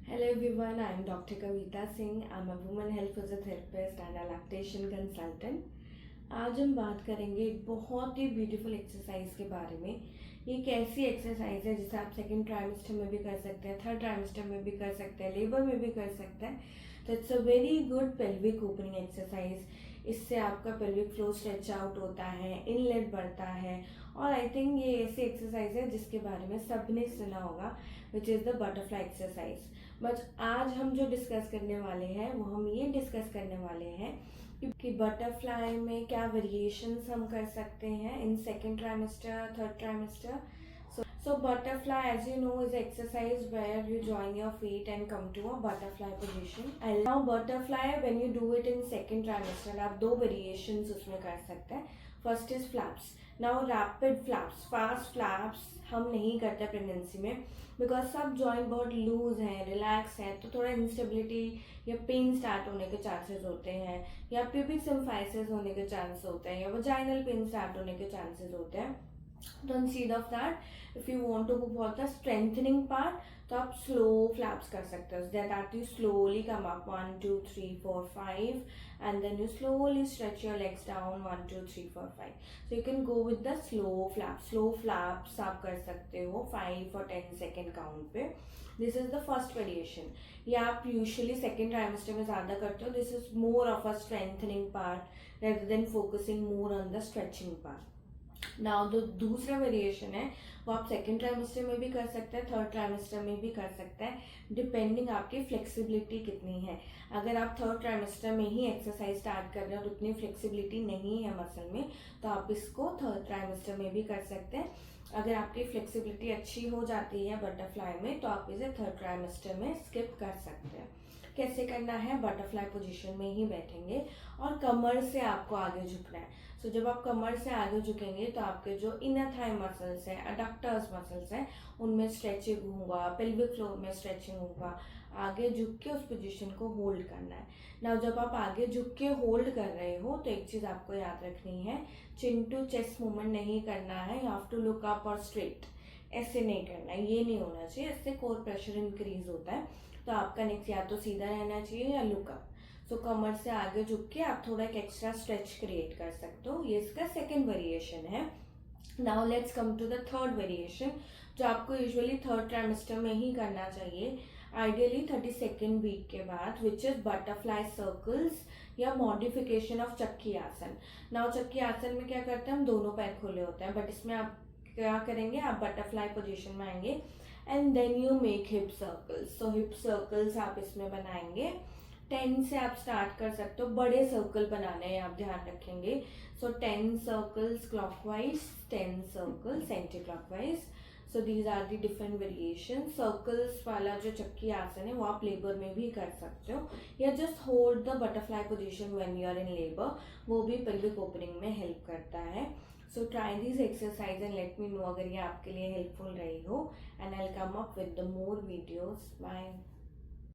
Hello everyone, I am Dr. Kavita Singh. I am a woman health physiotherapist and a lactation consultant. आज हम बात करेंगे एक बहुत ही ब्यूटीफुल एक्सरसाइज के बारे में। ये एक ऐसी एक्सरसाइज है जिसे आप सेकेंड ट्राइमेस्टर में भी कर सकते हैं, थर्ड ट्राइमेस्टर में भी कर सकते हैं, लेबर में भी कर सकते हैं। तो it's a very good pelvic opening exercise. इससे आपका पेल्विक फ्लो स्ट्रेच आउट होता है, इनलेट बढ़ता है। और आई थिंक ये ऐसी एक्सरसाइज है जिसके बारे में सबने सुना होगा, which is the butterfly exercise. But आज हम जो डिस्कस करने वाले हैं वो हम ये डिस्कस करने वाले हैं कि बटरफ्लाई में क्या वेरिएशंस हम कर सकते हैं in second trimester, third trimester. So butterfly, as you know, is an exercise where you join your feet and come to a butterfly position. And now butterfly, when you do it in second trimester, आप दो variations उसमें कर सकते हैं. First is flaps. Now rapid flaps, fast flaps हम नहीं करते pregnancy में, बिकॉज सब जॉइंट बहुत लूज हैं, रिलैक्स हैं, तो थोड़ा इंस्टेबिलिटी या पेन स्टार्ट होने के चांसेस होते हैं, या प्यूबिक सिम्फाइसिस होने के चांसेस होते हैं, या वजाइनल पेन स्टार्ट होने के चांसेस होते हैं. तो instead of that, if you want to go for the strengthening part, तो आप स्लो फ्लैप्स कर सकते हो. That you slowly come up 1 2 3 4 5 and then you slowly stretch your legs down 1 2 3 4 5. So you can go with the slow flaps आप कर सकते हो 5 और 10 सेकेंड काउंट पे. This is the first variation. ये आप यूजुअली सेकेंड ट्राइमेस्टर में ज्यादा करते हो. This is more of a strengthening part rather than focusing more on the stretching part. Now जो दूसरा वेरिएशन है वो आप सेकेंड ट्राइमेस्टर में भी कर सकते हैं, थर्ड ट्राइमेस्टर में भी कर सकते हैं, डिपेंडिंग आपकी फ्लेक्सिबिलिटी कितनी है. अगर आप थर्ड ट्राइमेस्टर में ही एक्सरसाइज स्टार्ट कर रहे हो और उतनी फ्लेक्सिबिलिटी नहीं है मसल में, तो आप इसको थर्ड ट्राइमेस्टर में भी कर सकते हैं. अगर आपकी फ्लेक्सिबिलिटी अच्छी हो जाती है बटरफ्लाई में, तो आप इसे थर्ड ट्राइमेस्टर में स्किप कर सकते हैं. कैसे करना है? बटरफ्लाई पोजीशन में ही बैठेंगे और कमर से आपको आगे झुकना है. सो जब आप कमर से आगे झुकेंगे तो आपके जो इनर थाई मसल्स हैं, अडक्टर्स मसल्स हैं, उनमें स्ट्रेचिंग होगा, पेल्विक फ्लोर में स्ट्रेचिंग होगा. आगे झुक के उस पोजीशन को होल्ड करना है. नाउ जब आप आगे झुक के होल्ड कर रहे हो तो एक चीज आपको याद रखनी है, चिन टू चेस्ट मूवमेंट नहीं करना है. You have to look up और स्ट्रेट. ऐसे नहीं करना है, ये नहीं होना चाहिए. इससे कोर प्रेशर इंक्रीज होता है. तो आपका नेक या तो सीधा रहना चाहिए या लुक अप. सो कमर से आगे झुक के आप थोड़ा एक एक्स्ट्रा स्ट्रेच क्रिएट कर सकते हो. ये इसका सेकेंड वेरिएशन है. Now let's come to the third variation, जो आपको यूजुअली थर्ड ट्राइमेस्टर में ही करना चाहिए, आइडियली 32nd वीक के बाद, विच इज बटरफ्लाई सर्कल्स या मॉडिफिकेशन ऑफ चक्की आसन. नाउ चक्की आसन में क्या करते हैं, हम दोनों पैर खोले होते हैं, बट इसमें आप क्या करेंगे, आप बटरफ्लाई पोजीशन में आएंगे and then you make hip circles. So hip circles आप इसमें बनाएंगे. 10 से आप स्टार्ट कर सकते हो. बड़े सर्कल बनाने हैं, आप ध्यान रखेंगे. So 10 circles clockwise, 10 circles anti clockwise. So these are the different variation. Circles वाला जो चक्की आसन है वो आप लेबर में भी कर सकते हो, या just hold the butterfly position when you are in labour. वो भी पेल्विक ओपनिंग में हेल्प करता है. So try these exercises and let me know अगर ये आपके लिए हेल्पफुल रही हो, and I'll come up with the more videos. Bye.